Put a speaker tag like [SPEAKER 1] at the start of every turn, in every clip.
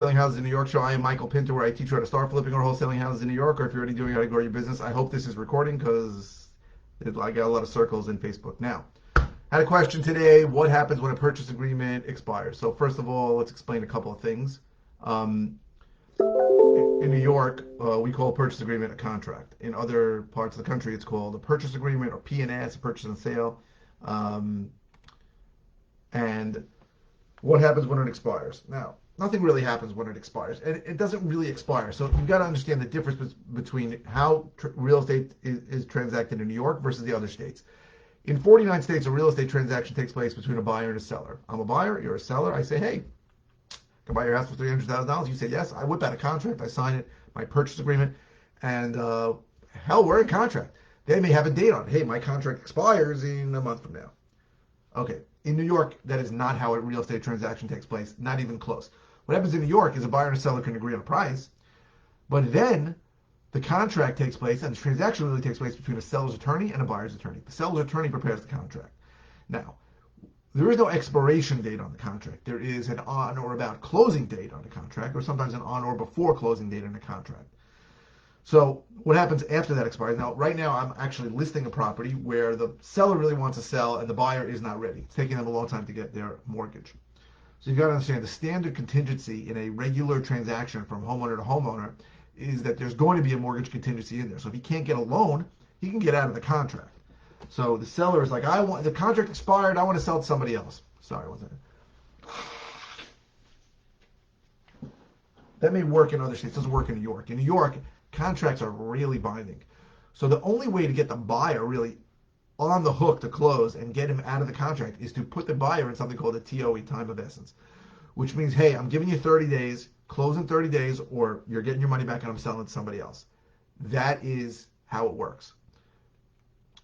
[SPEAKER 1] Wholesaling Houses in New York show. I am Michael Pinter, where I teach you how to start flipping or wholesaling houses in New York, or if you're already doing how to grow your business. I hope this is recording because I got a lot of circles in Facebook. Now, I had a question today. What happens when a purchase agreement expires? So first of all, let's explain a couple of things. In New York, we call a purchase agreement a contract. In other parts of the country, it's called a purchase agreement or P&S, a purchase and sale. And what happens when it expires? Now, nothing really happens when it expires, and it doesn't really expire. So you've got to understand the difference between how real estate is transacted in New York versus the other states. In 49 states, a real estate transaction takes place between a buyer and a seller. I'm a buyer, you're a seller. I say, hey, can I buy your house for $300,000? You say yes. I whip out a contract. I sign it, my purchase agreement, and hell, we're in contract. They may have a date on it. Hey, my contract expires in a month from now. Okay. In New York, that is not how a real estate transaction takes place, not even close. What happens in New York is a buyer and a seller can agree on a price, but then the contract takes place, and the transaction really takes place between a seller's attorney and a buyer's attorney. The seller's attorney prepares the contract. Now, there is no expiration date on the contract. There is an on or about closing date on the contract, or sometimes an on or before closing date on the contract. So what happens after that expires? Now, right now, I'm actually listing a property where the seller really wants to sell and the buyer is not ready. It's taking them a long time to get their mortgage. So you've got to understand the standard contingency in a regular transaction from homeowner to homeowner is that there's going to be a mortgage contingency in there. So if he can't get a loan, he can get out of the contract. So the seller is like, the contract expired, I want to sell it to somebody else. Sorry, one second. That may work in other states. It doesn't work in New York. In New York, contracts are really binding. So the only way to get the buyer really on the hook to close and get him out of the contract is to put the buyer in something called a TOE, time of essence, which means, hey, I'm giving you 30 days, close in 30 days, or you're getting your money back and I'm selling it to somebody else. That is how it works.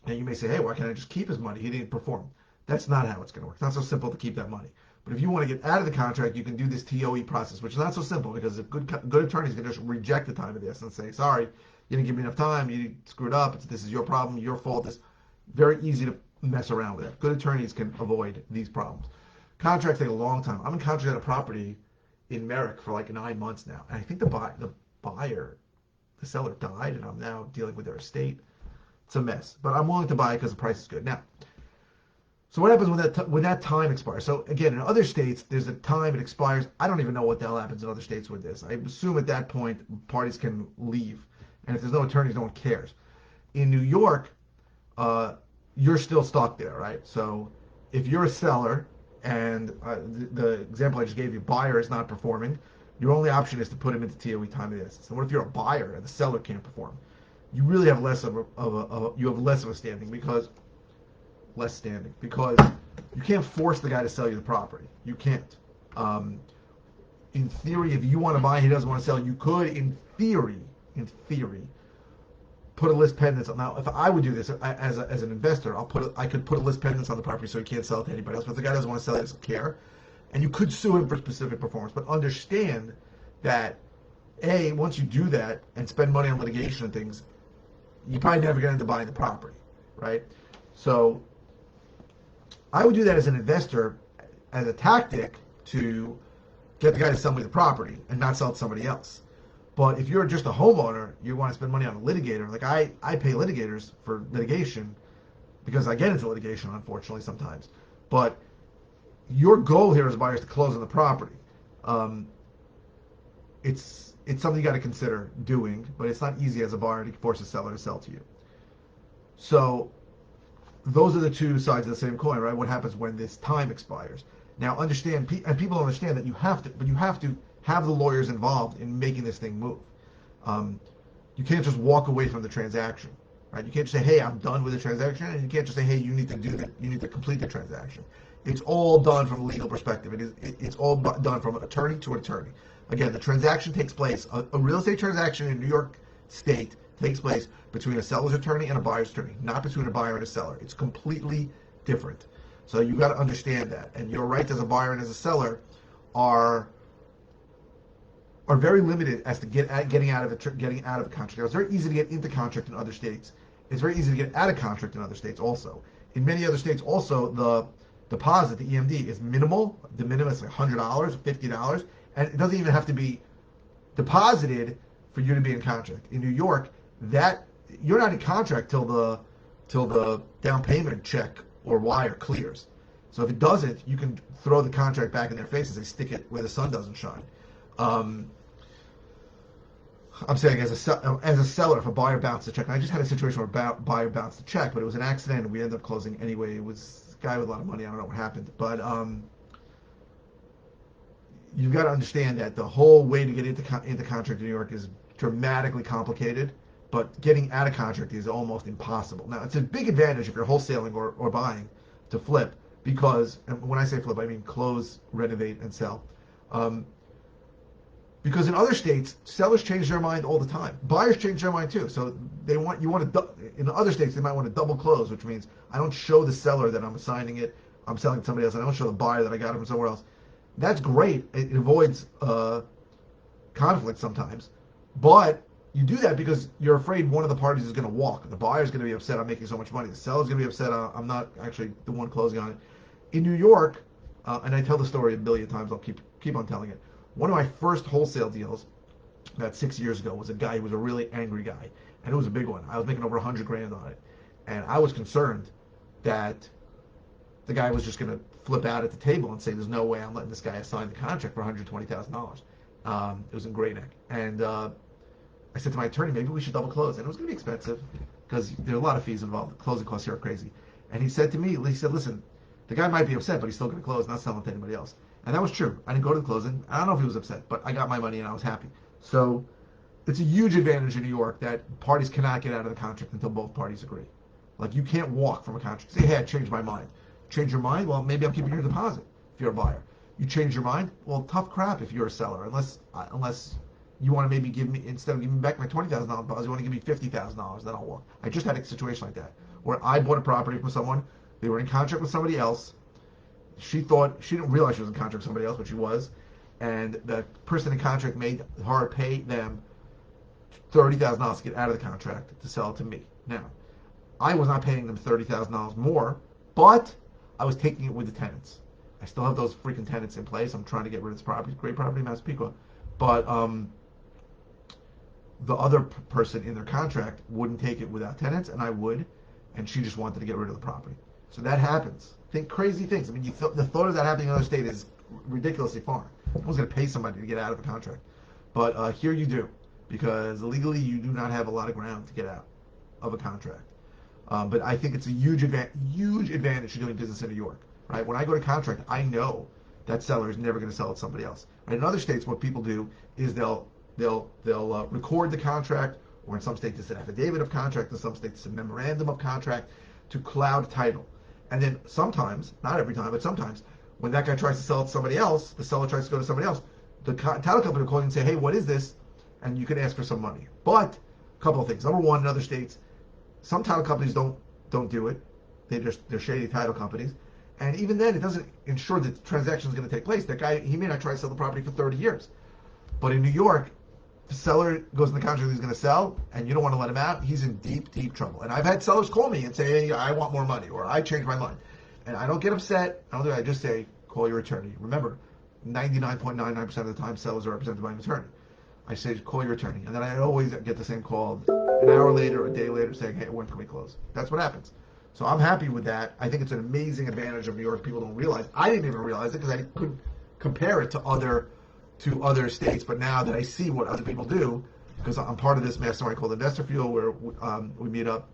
[SPEAKER 1] And you may say, hey, why can't I just keep his money? He didn't perform. That's not how it's going to work. It's not so simple to keep that money. But if you want to get out of the contract, you can do this TOE process, which is not so simple because if good attorneys can just reject the time of this and say, sorry, you didn't give me enough time, you screwed up, this is your problem, your fault. It's very easy to mess around with it. Good attorneys can avoid these problems. Contracts take a long time. I'm in contract on a property in Merrick for like 9 months now. And I think the seller died, and I'm now dealing with their estate. It's a mess. But I'm willing to buy it because the price is good. Now, so what happens when that time expires? So again, in other states, there's a time it expires. I don't even know what the hell happens in other states with this. I assume at that point, parties can leave. And if there's no attorneys, no one cares. In New York, you're still stuck there, right? So if you're a seller and the example I just gave you, buyer is not performing, your only option is to put him into TOE, time of essence. And what if you're a buyer and the seller can't perform? You really have less of a standing because you can't force the guy to sell you the property. You can't. In theory, if you want to buy, he doesn't want to sell, you could, in theory, put a list pendants. Now, if I would do this as an investor, I could put a list pendants on the property so he can't sell it to anybody else. But if the guy doesn't want to sell it, he doesn't care. And you could sue him for specific performance. But understand that, once you do that and spend money on litigation and things, you're probably never going to end up buying the property, right? So I would do that as an investor, as a tactic to get the guy to sell me the property and not sell it to somebody else. But if you're just a homeowner, you want to spend money on a litigator. Like I pay litigators for litigation because I get into litigation, unfortunately, sometimes. But your goal here as a buyer is to close on the property. It's something you got to consider doing, but it's not easy as a buyer to force a seller to sell to you. So those are the two sides of the same coin, right? What happens when this time expires? Now, understand, and people understand that you have to have the lawyers involved in making this thing move. You can't just walk away from the transaction, right? You can't just say, hey, I'm done with the transaction, and you can't just say, hey, you need to complete the transaction. It's all done from a legal perspective. It's all done from attorney to attorney. Again, the transaction takes place, a real estate transaction in New York State takes place between a seller's attorney and a buyer's attorney, not between a buyer and a seller. It's completely different. So you've got to understand that. And your rights as a buyer and as a seller are very limited as to getting out of a contract. Now, it's very easy to get into contract in other states. It's very easy to get out of contract in other states also. In many other states also, the deposit, the EMD, is minimal. The minimum is like $100, $50. And it doesn't even have to be deposited for you to be in contract. In New York, that you're not in contract till the down payment check or wire clears. So if it doesn't, you can throw the contract back in their faces and stick it where the sun doesn't shine. I'm saying as a seller, if a buyer bounced the check, and I just had a situation where a buyer bounced the check, but it was an accident, and we ended up closing anyway. It was a guy with a lot of money. I don't know what happened, but you've got to understand that the whole way to get into contract in New York is dramatically complicated, but getting out of contract is almost impossible. Now, it's a big advantage if you're wholesaling or buying to flip, because, and when I say flip, I mean close, renovate, and sell. Because in other states, sellers change their mind all the time. Buyers change their mind too. So in other states, they might want to double close, which means I don't show the seller that I'm assigning it, I'm selling it to somebody else, and I don't show the buyer that I got it from somewhere else. That's great. It avoids conflict sometimes. But you do that because you're afraid one of the parties is going to walk. The buyer's going to be upset I'm making so much money. The seller's going to be upset I'm not actually the one closing on it. In New York, and I tell the story a billion times, I'll keep on telling it. One of my first wholesale deals about 6 years ago was a guy who was a really angry guy. And it was a big one. I was making over $100,000 on it. And I was concerned that the guy was just going to flip out at the table and say, there's no way I'm letting this guy sign the contract for $120,000. It was in Great Neck. And I said to my attorney, maybe we should double close. And it was going to be expensive because there are a lot of fees involved. The closing costs here are crazy. And he said to me, he said, listen, the guy might be upset, but he's still going to close, not selling to anybody else. And that was true. I didn't go to the closing. I don't know if he was upset, but I got my money and I was happy. So it's a huge advantage in New York that parties cannot get out of the contract until both parties agree. Like, you can't walk from a contract. Say, hey, I changed my mind. Change your mind? Well, maybe I'm keeping your deposit if you're a buyer. You change your mind? Well, tough crap if you're a seller, unless you want to maybe give me, instead of giving me back my $20,000 deposit, you want to give me $50,000, then I'll walk. I just had a situation like that where I bought a property from someone. They were in contract with somebody else. She didn't realize she was in contract with somebody else, but she was. And the person in contract made her pay them $30,000 to get out of the contract to sell it to me. Now, I was not paying them $30,000 more, but I was taking it with the tenants. I still have those freaking tenants in place. I'm trying to get rid of this property. Great property in Massapequa. But the other person in their contract wouldn't take it without tenants, and I would. And she just wanted to get rid of the property. So that happens. Think crazy things. I mean, the thought of that happening in another state is ridiculously far. No one's going to pay somebody to get out of a contract. But here you do, because legally you do not have a lot of ground to get out of a contract. But I think it's a huge advantage to doing business in New York. Right? When I go to contract, I know that seller is never going to sell it to somebody else. Right? In other states, what people do is they'll record the contract, or in some states it's an affidavit of contract, in some states it's a memorandum of contract to cloud title. And then sometimes, not every time, but sometimes, when that guy tries to sell it to somebody else, the seller tries to go to somebody else, the title company will call you and say, hey, what is this? And you can ask for some money. But a couple of things. Number one, in other states, some title companies don't do it. They're shady title companies. And even then, it doesn't ensure that the transaction is going to take place. That guy, he may not try to sell the property for 30 years. But in New York, the seller goes in the contract he's going to sell, and you don't want to let him out, he's in deep, deep trouble. And I've had sellers call me and say, hey, I want more money, or I changed my mind. And I don't get upset. I just say, call your attorney. Remember, 99.99% of the time, sellers are represented by an attorney. I say, call your attorney. And then I always get the same call an hour later or a day later saying, hey, when can we close? That's what happens. So I'm happy with that. I think it's an amazing advantage of New York. People don't realize. I didn't even realize it because I couldn't compare it to other states, but now that I see what other people do, because I'm part of this mastermind called Investor Fuel, where we meet up,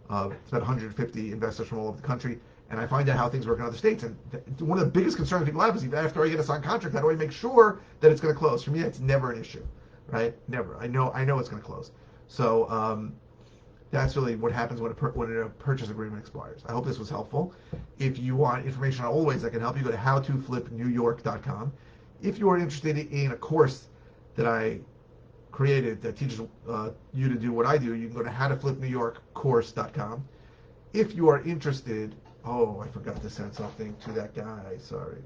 [SPEAKER 1] it's about 150 investors from all over the country, and I find out how things work in other states. And one of the biggest concerns people have is, after I get a signed contract, how do I make sure that it's going to close? For me, it's never an issue, right? Never. I know it's going to close. So that's really what happens when a purchase agreement expires. I hope this was helpful. If you want information on all the ways I can help you, go to howtoflipnewyork.com. If you are interested in a course that I created that teaches you to do what I do, you can go to howtoflipnewyorkcourse.com. If you are interested, I forgot to send something to that guy. Sorry.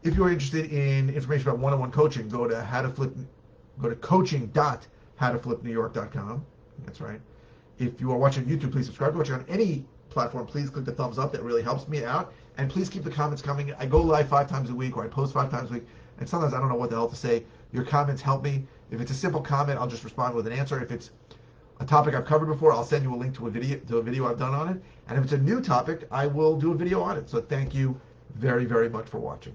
[SPEAKER 1] If you are interested in information about one-on-one coaching, go to coaching.howtoflipnewyork.com. That's right. If you are watching YouTube, please subscribe. If you're watching on any platform, please click the thumbs up. That really helps me out. And please keep the comments coming. I go live 5 times a week, or I post 5 times a week, and sometimes I don't know what the hell to say. Your comments help me. If it's a simple comment, I'll just respond with an answer. If it's a topic I've covered before, I'll send you a link to a video I've done on it. And if it's a new topic, I will do a video on it. So thank you very, very much for watching.